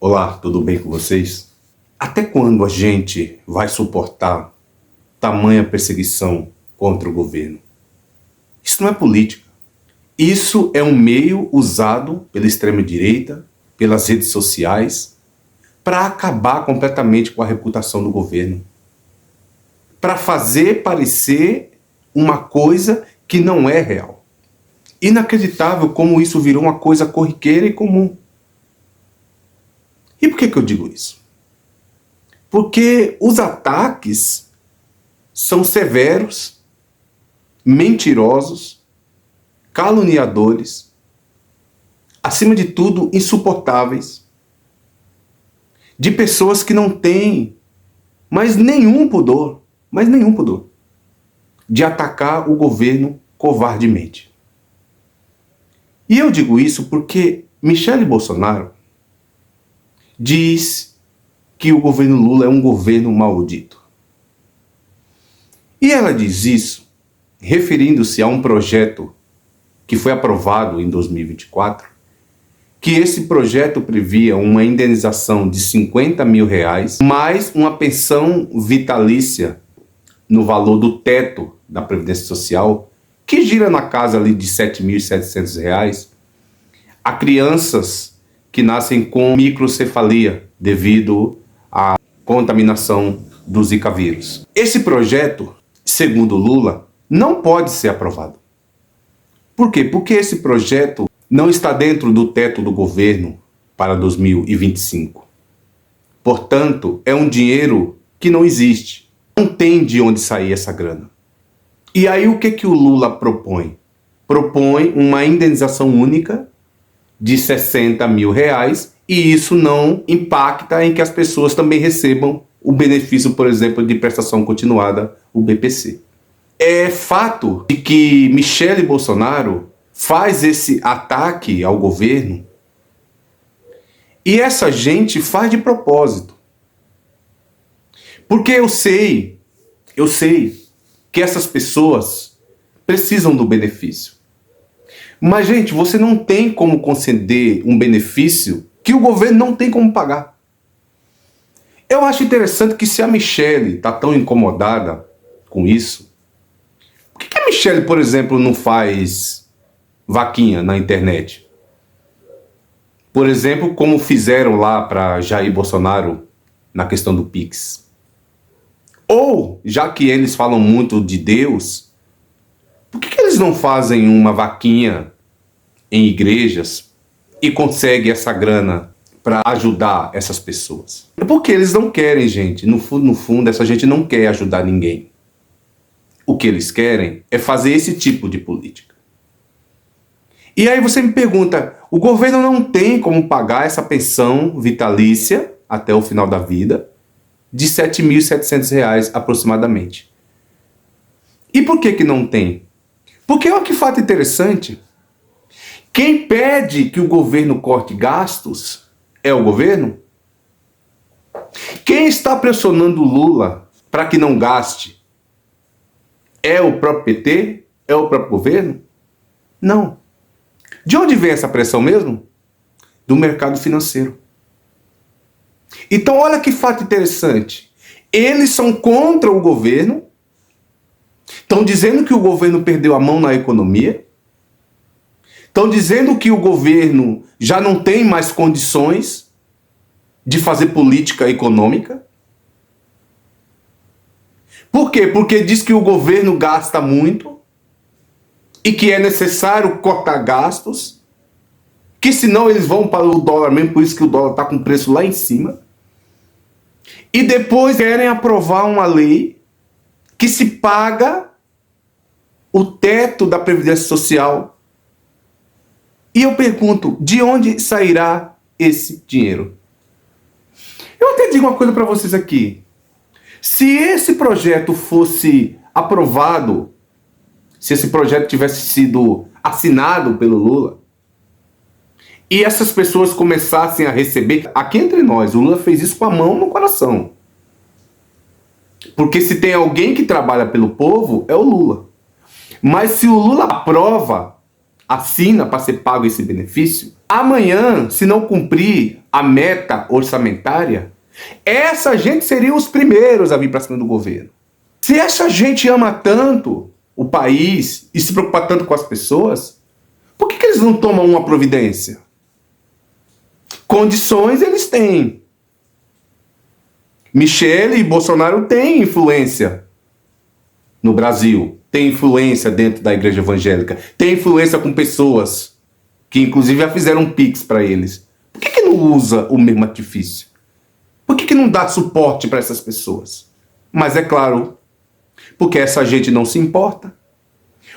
Olá, tudo bem com vocês? Até quando a gente vai suportar tamanha perseguição contra o governo? Isso não é política. Isso é um meio usado pela extrema-direita, pelas redes sociais, para acabar completamente com a reputação do governo. Para fazer parecer uma coisa que não é real. Inacreditável como isso virou uma coisa corriqueira e comum. E por que eu digo isso? Porque os ataques são severos, mentirosos, caluniadores, acima de tudo, insuportáveis, de pessoas que não têm mais nenhum pudor, de atacar o governo covardemente. E eu digo isso porque Michele Bolsonaro diz que o governo Lula é um governo maldito. E ela diz isso referindo-se a um projeto que foi aprovado em 2024, que esse projeto previa uma indenização de R$50 mil, mais uma pensão vitalícia no valor do teto da Previdência Social, que gira na casa ali de R$7.700, a crianças que nascem com microcefalia devido à contaminação do Zika vírus. Esse projeto, segundo Lula, não pode ser aprovado. Por quê? Porque esse projeto não está dentro do teto do governo para 2025. Portanto, é um dinheiro que não existe. Não tem de onde sair essa grana. E aí o que o Lula propõe? Propõe uma indenização única de R$60 mil, e isso não impacta em que as pessoas também recebam o benefício, por exemplo, de prestação continuada, o BPC. É fato de que Michele Bolsonaro faz esse ataque ao governo e essa gente faz de propósito. Porque eu sei que essas pessoas precisam do benefício. Mas, gente, você não tem como conceder um benefício que o governo não tem como pagar. Eu acho interessante que se a Michele está tão incomodada com isso, por que a Michele, por exemplo, não faz vaquinha na internet? Por exemplo, como fizeram lá para Jair Bolsonaro na questão do Pix. Ou, já que eles falam muito de Deus, por que eles não fazem uma vaquinha em igrejas e conseguem essa grana para ajudar essas pessoas? É porque eles não querem, gente. No fundo, essa gente não quer ajudar ninguém. O que eles querem é fazer esse tipo de política. E aí você me pergunta, o governo não tem como pagar essa pensão vitalícia até o final da vida de R$7.700 aproximadamente. E por que não tem? Porque olha que fato interessante. Quem pede que o governo corte gastos é o governo? Quem está pressionando o Lula para que não gaste é o próprio PT? É o próprio governo? Não. De onde vem essa pressão mesmo? Do mercado financeiro. Então olha que fato interessante. Eles são contra o governo, estão dizendo que o governo perdeu a mão na economia, estão dizendo que o governo já não tem mais condições de fazer política econômica. Por quê? Porque diz que o governo gasta muito e que é necessário cortar gastos, que senão eles vão para o dólar mesmo, por isso que o dólar está com preço lá em cima. E depois querem aprovar uma lei que se paga o teto da Previdência Social. E eu pergunto, de onde sairá esse dinheiro? Eu até digo uma coisa para vocês aqui. Se esse projeto fosse aprovado, se esse projeto tivesse sido assinado pelo Lula, e essas pessoas começassem a receber, aqui entre nós, o Lula fez isso com a mão no coração. Porque se tem alguém que trabalha pelo povo, é o Lula. Mas se o Lula aprova assina para ser pago esse benefício, amanhã, se não cumprir a meta orçamentária, essa gente seria os primeiros a vir para cima do governo. Se essa gente ama tanto o país e se preocupa tanto com as pessoas, por que eles não tomam uma providência? Condições eles têm. Michele e Bolsonaro têm influência no Brasil, tem influência dentro da igreja evangélica, tem influência com pessoas que inclusive já fizeram um pix para eles. Por que não usa o mesmo artifício? Por que não dá suporte para essas pessoas? Mas é claro, porque essa gente não se importa.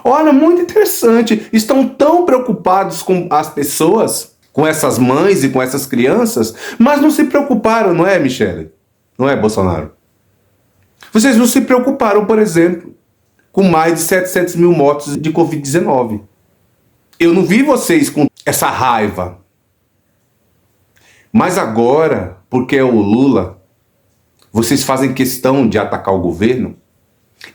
Olha, muito interessante, estão tão preocupados com as pessoas, com essas mães e com essas crianças, mas não se preocuparam, não é, Michele? Não é, Bolsonaro? Vocês não se preocuparam, por exemplo, com mais de 700 mil mortos de Covid-19. Eu não vi vocês com essa raiva. Mas agora, porque é o Lula, vocês fazem questão de atacar o governo.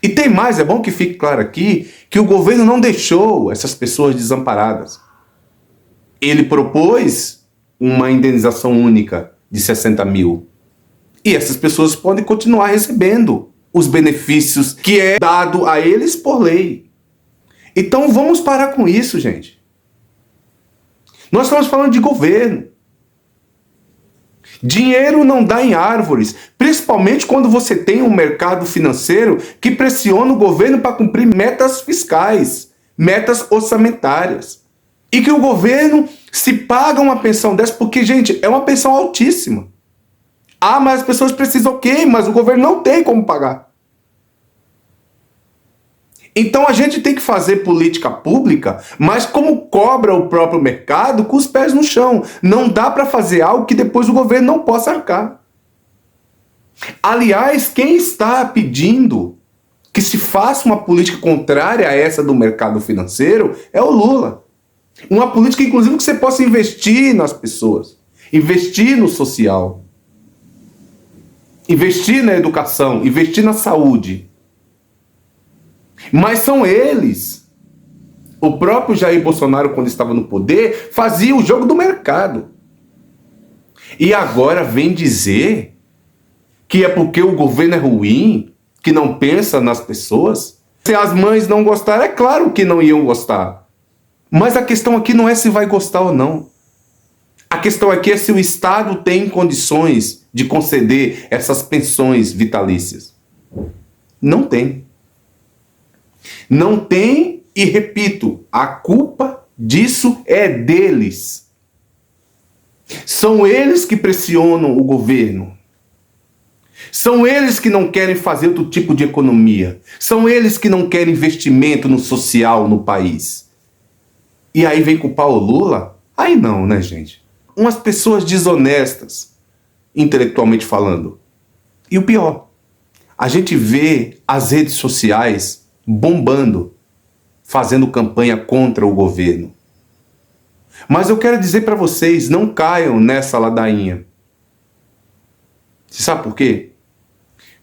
E tem mais, é bom que fique claro aqui, que o governo não deixou essas pessoas desamparadas. Ele propôs uma indenização única de 60 mil. E essas pessoas podem continuar recebendo os benefícios que é dado a eles por lei. Então vamos parar com isso, gente. Nós estamos falando de governo. Dinheiro não dá em árvores, principalmente quando você tem um mercado financeiro que pressiona o governo para cumprir metas fiscais, metas orçamentárias. E que o governo se paga uma pensão dessa, porque, gente, é uma pensão altíssima. Ah, mas as pessoas precisam, ok, mas o governo não tem como pagar. Então a gente tem que fazer política pública, mas como cobra o próprio mercado, com os pés no chão. Não dá para fazer algo que depois o governo não possa arcar. Aliás, quem está pedindo que se faça uma política contrária a essa do mercado financeiro é o Lula. Uma política, inclusive, que você possa investir nas pessoas, investir no social, investir na educação, investir na saúde. Mas são eles. O próprio Jair Bolsonaro, quando estava no poder, fazia o jogo do mercado. E agora vem dizer que é porque o governo é ruim, que não pensa nas pessoas. Se as mães não gostaram, é claro que não iam gostar. Mas a questão aqui não é se vai gostar ou não. A questão aqui é se o Estado tem condições de conceder essas pensões vitalícias. Não tem. Não tem, e repito, a culpa disso é deles. São eles que pressionam o governo. São eles que não querem fazer outro tipo de economia. São eles que não querem investimento no social no país. E aí vem culpar o Lula? Aí não, né, gente? Umas pessoas desonestas, intelectualmente falando. E o pior, a gente vê as redes sociais bombando, fazendo campanha contra o governo. Mas eu quero dizer para vocês, não caiam nessa ladainha. Você sabe por quê?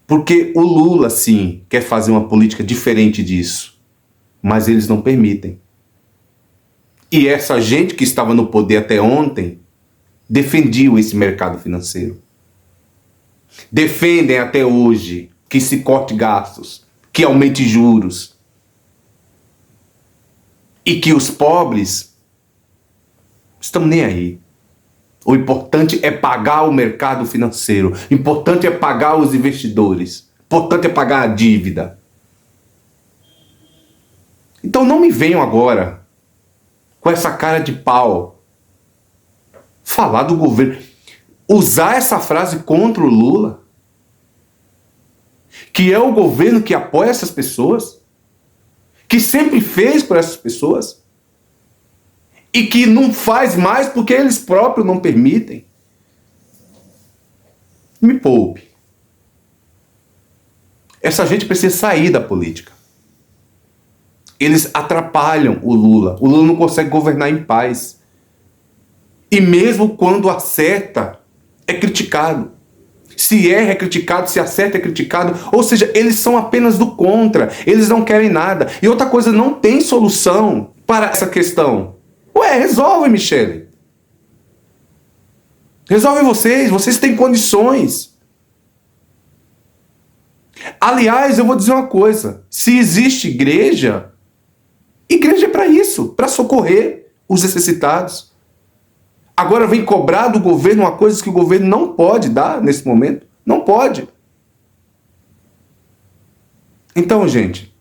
Porque o Lula, sim, quer fazer uma política diferente disso. Mas eles não permitem. E essa gente que estava no poder até ontem defendiam esse mercado financeiro. Defendem até hoje que se corte gastos, que aumente juros. E que os pobres estão nem aí. O importante é pagar o mercado financeiro. O importante é pagar os investidores. O importante é pagar a dívida. Então não me venham agora com essa cara de pau falar do governo. Usar essa frase contra o Lula. Que é o governo que apoia essas pessoas. Que sempre fez por essas pessoas. E que não faz mais porque eles próprios não permitem. Me poupe. Essa gente precisa sair da política. Eles atrapalham o Lula. O Lula não consegue governar em paz. E mesmo quando acerta, é criticado. Se erra é criticado, se acerta é criticado. Ou seja, eles são apenas do contra. Eles não querem nada. E outra coisa, não tem solução para essa questão? Ué, resolve, Michele. Resolve vocês têm condições. Aliás, eu vou dizer uma coisa, se existe igreja é para isso, para socorrer os necessitados. Agora vem cobrar do governo uma coisa que o governo não pode dar nesse momento. Não pode. Então, gente,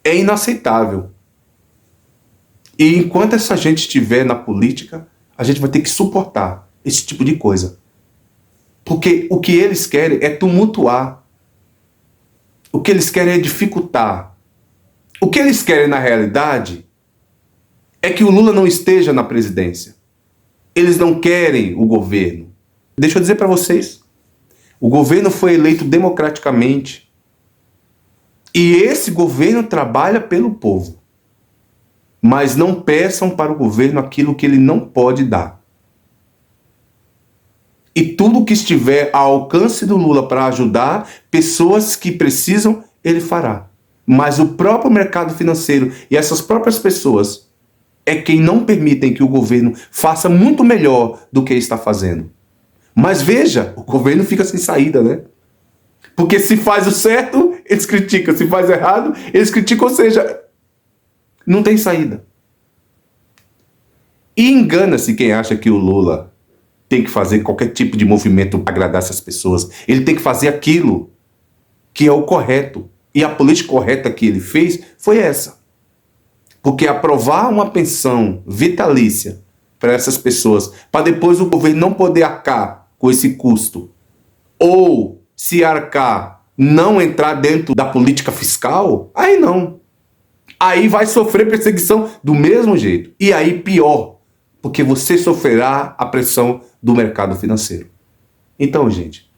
é inaceitável. E enquanto essa gente estiver na política, a gente vai ter que suportar esse tipo de coisa. Porque o que eles querem é tumultuar. O que eles querem é dificultar. O que eles querem, na realidade, é que o Lula não esteja na presidência. Eles não querem o governo. Deixa eu dizer para vocês. O governo foi eleito democraticamente. E esse governo trabalha pelo povo. Mas não peçam para o governo aquilo que ele não pode dar. E tudo que estiver ao alcance do Lula para ajudar pessoas que precisam, ele fará. Mas o próprio mercado financeiro e essas próprias pessoas é quem não permitem que o governo faça muito melhor do que está fazendo. Mas veja, o governo fica sem saída, né? Porque se faz o certo, eles criticam. Se faz errado, eles criticam. Ou seja, não tem saída. E engana-se quem acha que o Lula tem que fazer qualquer tipo de movimento para agradar essas pessoas. Ele tem que fazer aquilo que é o correto. E a política correta que ele fez foi essa. Porque aprovar uma pensão vitalícia para essas pessoas, para depois o governo não poder arcar com esse custo, ou se arcar, não entrar dentro da política fiscal, aí não. Aí vai sofrer perseguição do mesmo jeito. E aí pior, porque você sofrerá a pressão do mercado financeiro. Então, gente,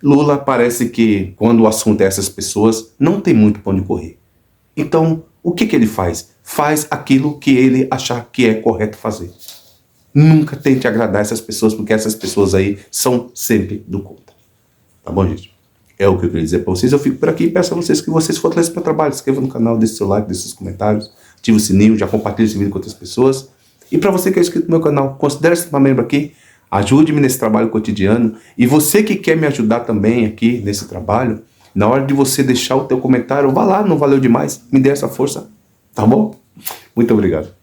Lula parece que, quando o assunto é essas pessoas, não tem muito para onde correr. Então, o que ele faz? Faz aquilo que ele achar que é correto fazer. Nunca tente agradar essas pessoas, porque essas pessoas aí são sempre do contra. Tá bom, gente? É o que eu queria dizer para vocês. Eu fico por aqui e peço a vocês que vocês fortaleçam o meu trabalho. Se inscreva no canal, deixe seu like, deixe seus comentários, ative o sininho, já compartilhe esse vídeo com outras pessoas. E para você que é inscrito no meu canal, considere-se um membro aqui, ajude-me nesse trabalho cotidiano. E você que quer me ajudar também aqui nesse trabalho, na hora de você deixar o teu comentário, vá lá, não valeu demais, me dê essa força, tá bom? Muito obrigado.